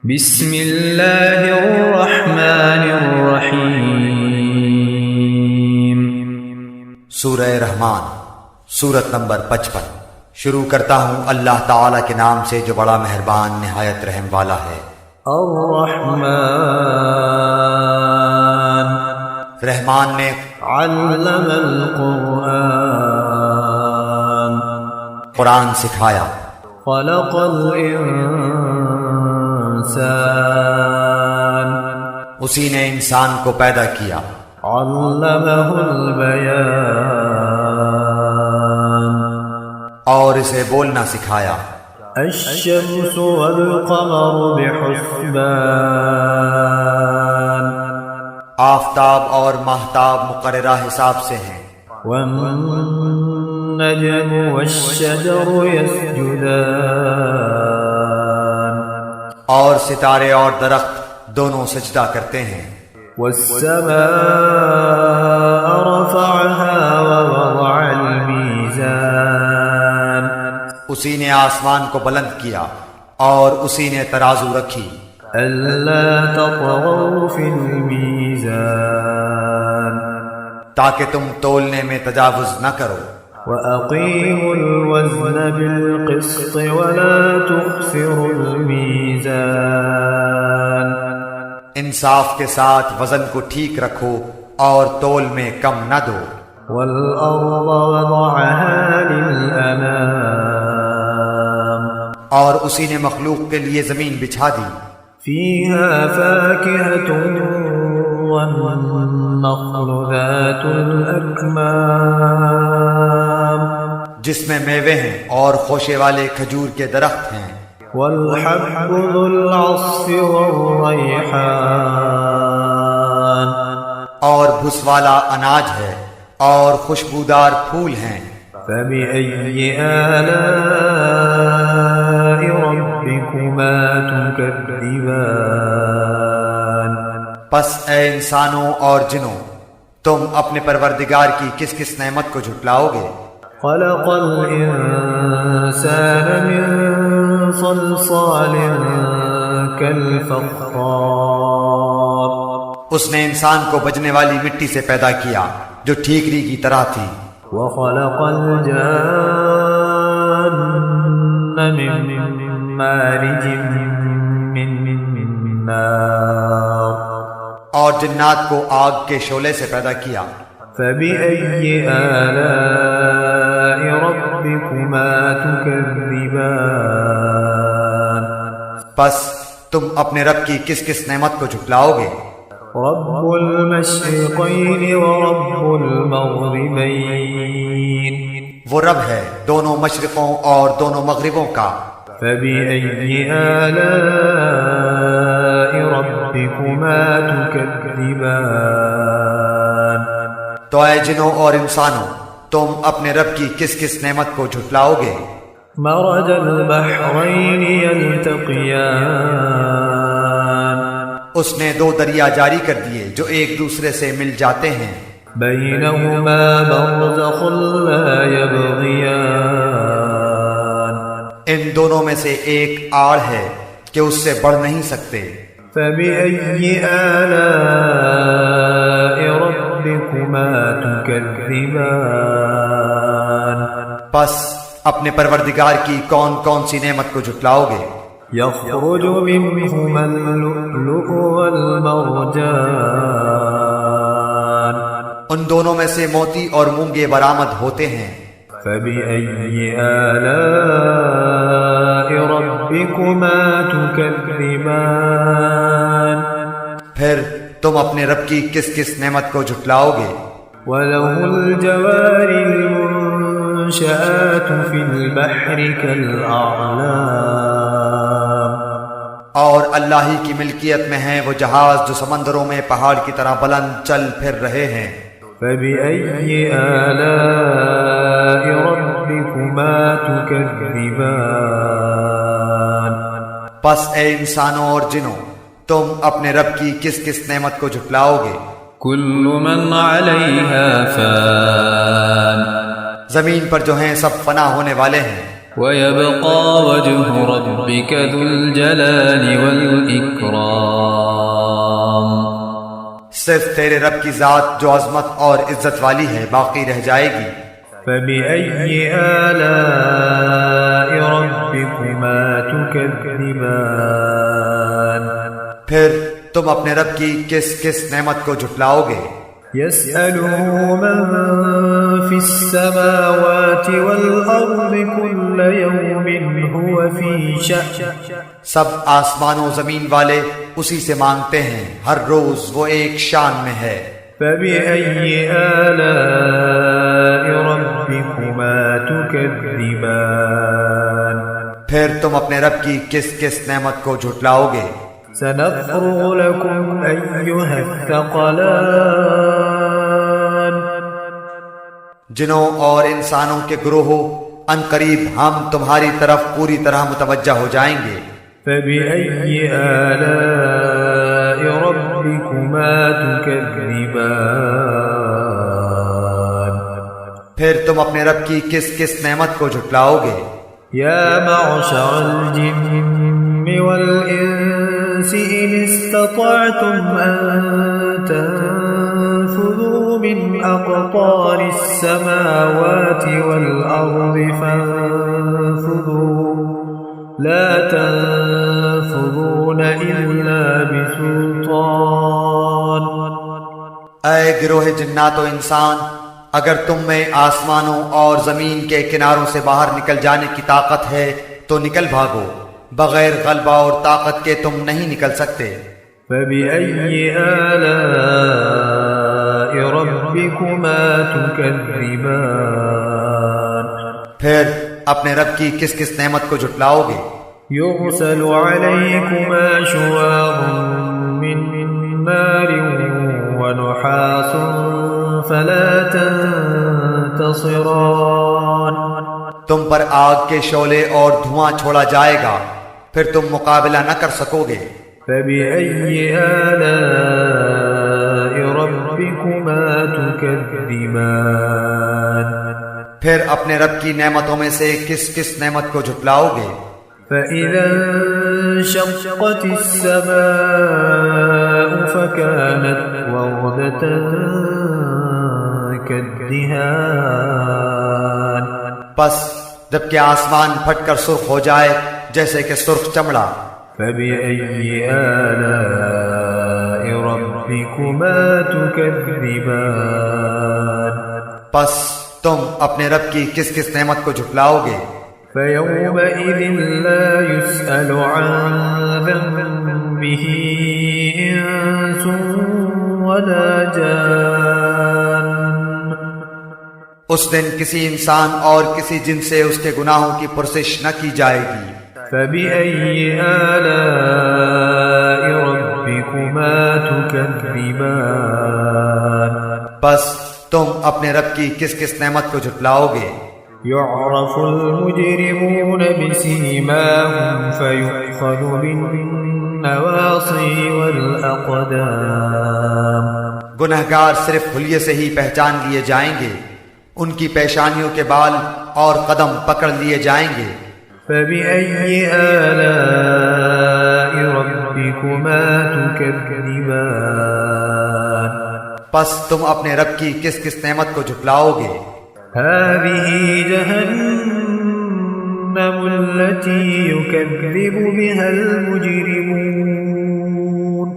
بسم اللہ الرحمن الرحیم۔ سورہ رحمان، سورت نمبر 55۔ شروع کرتا ہوں اللہ تعالیٰ کے نام سے جو بڑا مہربان نہایت رحم والا ہے۔ الرحمن، رحمان نے علم القرآن، قرآن سکھایا۔ خلق الانسان، اسی نے انسان کو پیدا کیا۔ علمہ البیان، اور اسے بولنا سکھایا۔ الشمس والقمر بحسبان، آفتاب اور ماہتاب مقررہ حساب سے ہیں۔ والنجم والشجر يسجدان، اور ستارے اور درخت دونوں سجدہ کرتے ہیں۔ والسماء رفعها ووضع الميزان، اسی نے آسمان کو بلند کیا اور اسی نے ترازو رکھی۔ ألا تطغوا في الميزان، تاکہ تم تولنے میں تجاوز نہ کرو۔ وأقيموا الوزن بالقسط ولا تخسروا الميزان، انصاف کے ساتھ وزن کو ٹھیک رکھو اور تول میں کم نہ دو۔ والأرض وضعها للأنام، اور اسی نے مخلوق کے لیے زمین بچھا دی۔ فيها فاكهة والنخل ذات الأكمام، جس میں میوے ہیں اور خوشے والے کھجور کے درخت ہیں۔ والحب ذو العصف والريحان، اور بھس والا اناج ہے اور خوشبودار پھول ہیں۔ فبأي آلاء ربكما تكذبان، پس اے انسانوں اور جنوں، تم اپنے پروردگار کی کس کس نعمت کو جھٹلاؤ گے؟ خلق الإنسان من صلصال كالفخار، اس نے انسان کو بجنے والی مٹی سے پیدا کیا جو ٹھیکری کی طرح تھی۔ وخلق الجان من مارج من نار، اور جنات کو آگ کے شعلے سے پیدا کیا۔ فبأي آلاء ربكما تكذبان، پس تم اپنے رب کی کس کس نعمت کو جھٹلاؤ گے؟ رب المشرقين ورب المغربين، وہ رب ہے دونوں مشرقوں اور دونوں مغربوں کا۔ فبأي آلاء ربكما تكذبان، تو اے جنوں اور انسانوں، تم اپنے رب کی کس کس نعمت کو جھٹلاؤ گے؟ مرج البحرين يلتقيان، اس نے دو دریا جاری کر دیے جو ایک دوسرے سے مل جاتے ہیں۔ بينهما برزخ لا يبغيان، ان دونوں میں سے ایک آڑ ہے کہ اس سے بڑھ نہیں سکتے۔ فبأي آلاء ربكما تكذبان، پس اپنے پروردگار کی کون کون سی نعمت کو جھٹلاؤ گے؟ يخرج منهما اللؤلؤ والمرجان، ان دونوں میں سے موتی اور مونگے برآمد ہوتے ہیں۔ فبأي آلاء ربكما تكذبان، پھر تم اپنے رب کی کس کس نعمت کو جھٹلاؤ گے؟ وله الجوار المنشآت في البحر كالأعلام، اور اللہ ہی کی ملکیت میں ہیں وہ جہاز جو سمندروں میں پہاڑ کی طرح بلند چل پھر رہے ہیں۔ فبأي آلاء ربكما تكذبان، پس اے انسانوں اور جنوں، تم اپنے رب کی کس کس نعمت کو جھٹلاؤ گے؟ كل من عليها فان، زمین پر جو ہیں سب فنا ہونے والے ہیں۔ وَيَبْقَى وَجْهُ رَبِّكَ ذُو الْجَلَالِ وَالْإِكْرَامِ صرف تیرے رب کی ذات جو عظمت اور عزت والی ہے باقی رہ جائے گی۔ فبأي آلاء ربكما تكذبان پھر تم اپنے رب کی کس کس نعمت کو جھٹلاؤ گے؟ يسأله من في السماوات والأرض كل يوم هو في شأن سب آسمان و زمین والے اسی سے مانگتے ہیں، ہر روز وہ ایک شان میں ہے۔ فبأي آلاء ربكما تكذبان پھر تم اپنے رب کی کس کس نعمت کو جھٹلاؤ گے؟ سنفرغ لكم أيها الثقلان جنوں اور انسانوں کے گروہوں ان قریب ہم تمہاری طرف پوری طرح متوجہ ہو جائیں گے۔ فبأي آلاء ربكما تكذبان پھر تم اپنے رب کی کس کس نعمت کو جھٹلاؤ گے؟ يا معشر الجن والإنس إن استطعتم أن تنفذوا من أقطار السماوات والأرض فانفذوا لا تنفذون إلا بسلطان۔ اے گروہ جنات و انسان، اگر تم میں آسمانوں اور زمین کے کناروں سے باہر نکل جانے کی طاقت ہے تو نکل بھاگو، بغیر غلبہ اور طاقت کے تم نہیں نکل سکتے۔ فبأي آلاء ربكما تكذبان پھر اپنے رب کی کس کس نعمت کو جھٹلاؤ گے؟ يرسل عليكما شواظ من نار ونحاس فلا تنتصران تم پر آگ کے شعلے اور دھواں چھوڑا جائے گا، پھر تم مقابلہ نہ کر سکو گے۔ فبأي آلاء ربكما تكذبان پھر اپنے رب کی نعمتوں میں سے کس کس نعمت کو جھٹلاؤ گے؟ فإذا انشقت السماء فكانت وردة كالدهان پس جبکہ آسمان پھٹ کر سرخ ہو جائے جیسے کہ سرخ چمڑا۔ فبأي آلاء ربكما تكذبان پس تم اپنے رب کی کس کس نعمت کو جھٹلاؤ گے؟ فيومئذ لا يسأل عن ذنبه إنس ولا جان اس دن کسی انسان اور کسی جن سے اس کے گناہوں کی پرسش نہ کی جائے گی۔ فبأي آلاء ربكما تكذبان بس تم اپنے رب کی کس کس نعمت کو جھٹلاؤ گے؟ يعرف المجرمون بسيماهم فيؤخذ بالنواصي والأقدام گنہگار صرف حلیے سے ہی پہچان لیے جائیں گے، ان کی پیشانیوں کے بال اور قدم پکڑ لیے جائیں گے۔ فبأي آلاء ربكما تكذبان پس تم اپنے رب کی کس کس نعمت کو جھٹلاؤ گے؟ هذه جهنم التي يكذب بها المجرمون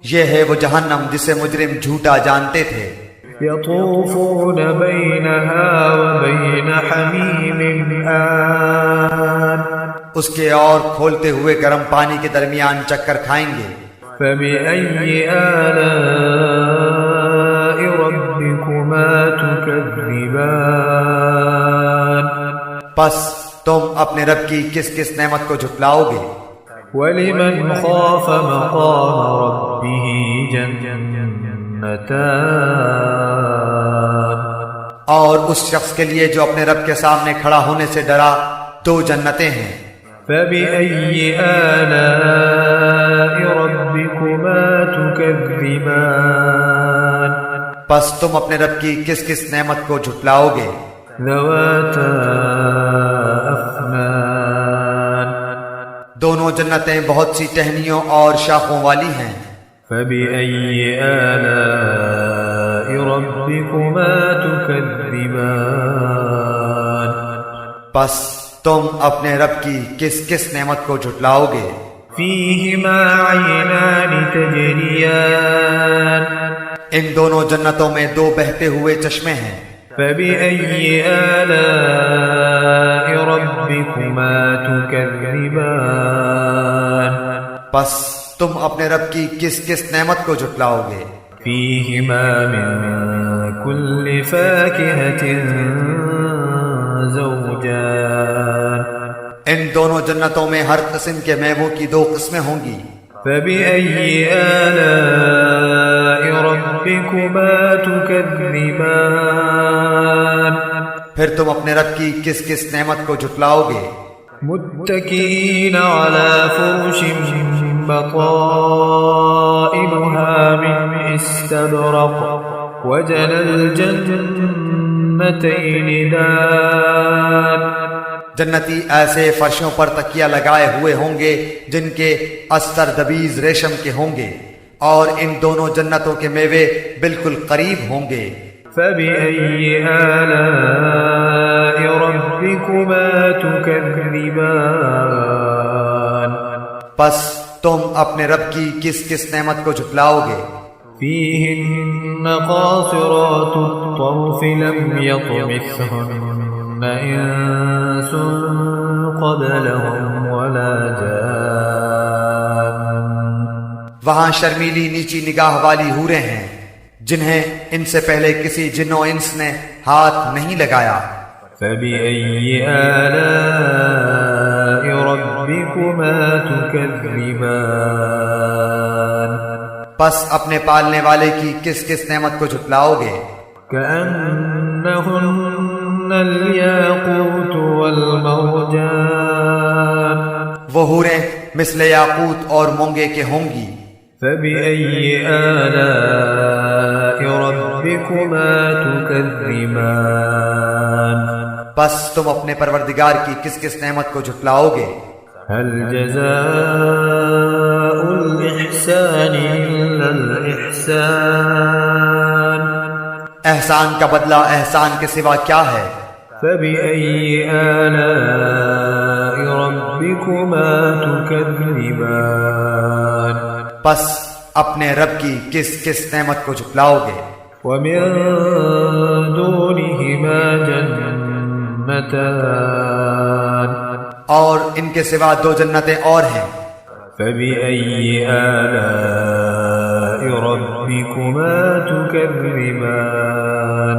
یہ ہے وہ جہنم جسے مجرم جھوٹا جانتے تھے۔ يطوفون بينها وبين حميم آن اس کے اور کھولتے ہوئے گرم پانی کے درمیان چکر کھائیں گے۔ فبأي آلاء ربكما تكذبان پس تم اپنے رب کی کس کس نعمت کو جھٹلاؤ گے؟ ولمن خاف مقام ربه جنتان اور اس شخص کے لیے جو اپنے رب کے سامنے کھڑا ہونے سے ڈرا، دو جنتیں ہیں۔ فبأي آلاء ربكما تكذبان پس تم اپنے رب کی کس کس نعمت کو جھٹلاؤ گے؟ ذواتا أفنان دونوں جنتیں بہت سی ٹہنیوں اور شاخوں والی ہیں۔ فبأي آلاء ربكما تكذبان پس تم اپنے رب کی کس کس نعمت کو جھٹلاؤ گے؟ فيهما عينان تجريان ان دونوں جنتوں میں دو بہتے ہوئے چشمے ہیں۔ فبأي آلاء ربكما تكذبان پس تم اپنے رب کی کس کس نعمت کو جھٹلاؤ گے؟ فيهما من كل فاكهة زوجان ان دونوں جنتوں میں ہر قسم کے میووں کی دو قسمیں ہوں گی۔ فبأي آلاء ربكما تكذبان پھر تم اپنے رب کی کس کس نعمت کو جھٹلاؤ گے؟ متكئين على فرش بطائنها من استبرق وجنى الجنتين دان جنتی ایسے فرشوں پر تکیہ لگائے ہوئے ہوں گے جن کے استر دبیز ریشم کے ہوں گے، اور ان دونوں جنتوں کے میوے بالکل قریب ہوں گے۔ فبأي آلاء ربكما تكذبان پس تم اپنے رب کی کس کس نعمت کو جھٹلاؤ گے؟ فيهن قاصرات الطرف لم يطمثهن إنس قبلهم ولا جان وہاں شرمیلی نیچی نگاہ والی حوریں ہیں جنہیں ان سے پہلے کسی جن و انس نے ہاتھ نہیں لگایا۔ فبأي آلاء ربكما تكذبان پس اپنے پالنے والے کی کس کس نعمت کو جھٹلاؤ گے؟ كأنهن الياقوت والمرجان وہ حوریں مثل یاقوت اور مونگے کے ہوں گی۔ فبأي آلاء ربكما تكذبان بس تم اپنے پروردگار کی کس کس نعمت کو جھٹلاؤ گے؟ هل جزاء الإحسان إلا الإحسان احسان کا بدلہ احسان کے سوا کیا ہے؟ فبأي آلاء ربكما تكذبان بس اپنے رب کی کس کس نعمت کو جھٹلاؤ گے؟ ومن دونهما جنتان اور ان کے سوا دو جنتیں اور ہیں۔ فبأي آلاء ربكما تكذبان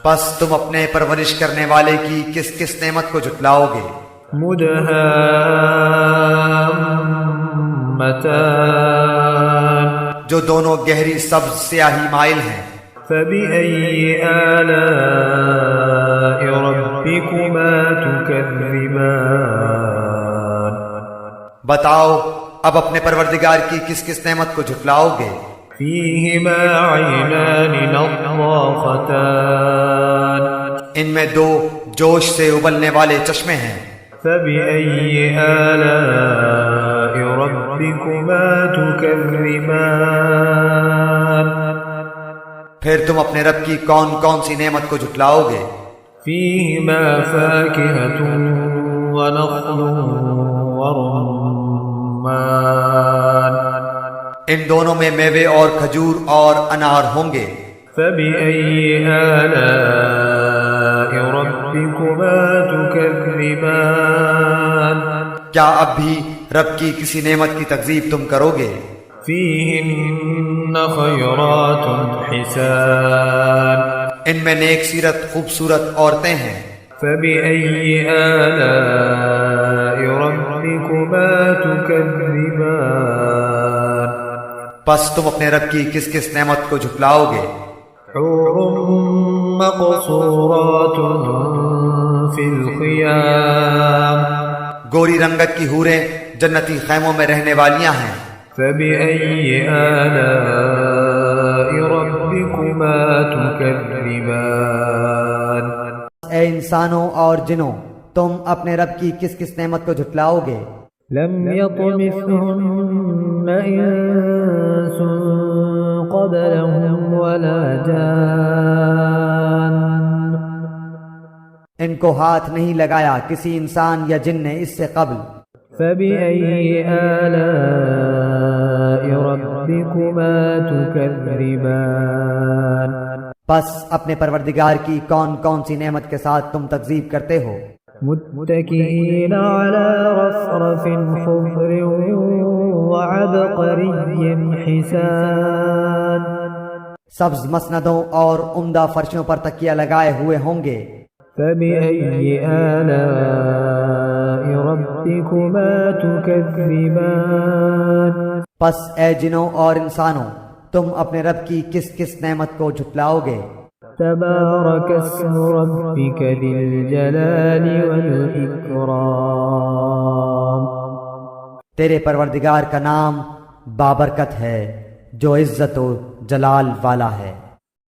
بس تم اپنے پرورش کرنے والے کی کس کس نعمت کو جھٹلاؤ گے؟ مدهامتان جو دونوں گہری سبز سیاہی مائل ہیں۔ فبأي آلاء ربكما تكذبان بتاؤ اب اپنے پروردگار کی کس کس نعمت کو جھٹلاؤ گے؟ فيهما عينان نضاختان ان میں دو جوش سے ابلنے والے چشمے ہیں۔ فبأي آلاء ربكما تكذبان پھر تم اپنے رب کی کون کون سی نعمت کو جھٹلاؤ گے؟ فيهما فاكهة ونخل ورمان ان دونوں میں میوے اور کھجور اور انار ہوں گے۔ فبأي آلاء ربكما تكذبان کیا اب بھی رب کی کسی نعمت کی تکذیب تم کرو گے؟ فيهن خيرات حسان ان میں نیک سیرت خوبصورت عورتیں ہیں۔ فبأي آلاء ربكما تكذبان پس تم اپنے رب کی کس کس نعمت کو جھٹلاؤ گے؟ حور مقصورات في الخيام گوری رنگت کی حوریں جنتی خیموں میں رہنے والیاں ہیں۔ فبأي آلاء ربكما تكذبان اے انسانوں اور جنوں، تم اپنے رب کی کس کس نعمت کو جھٹلاؤ گے؟ لم يطمثهن إنس قبلهم ولا جان ان کو ہاتھ نہیں لگایا کسی انسان یا جن نے اس سے قبل، فبأي آلاء ربكما تكذبان پس اپنے پروردگار کی کون کون سی نعمت کے ساتھ تم تکذیب کرتے ہو؟ متكئين على رفرف خضر وعبقري حسان سبز مسندوں اور عمدہ فرشوں پر تکیہ لگائے ہوئے ہوں گے۔ فبأي آلاء ربكما تكذبان پس اے جنوں اور انسانوں، تم اپنے رب کی کس کس نعمت کو جھٹلاؤ گے؟ تبارك اسم ربك ذي الجلال والإكرام تیرے پروردگار کا نام بابرکت ہے جو عزت و جلال والا ہے۔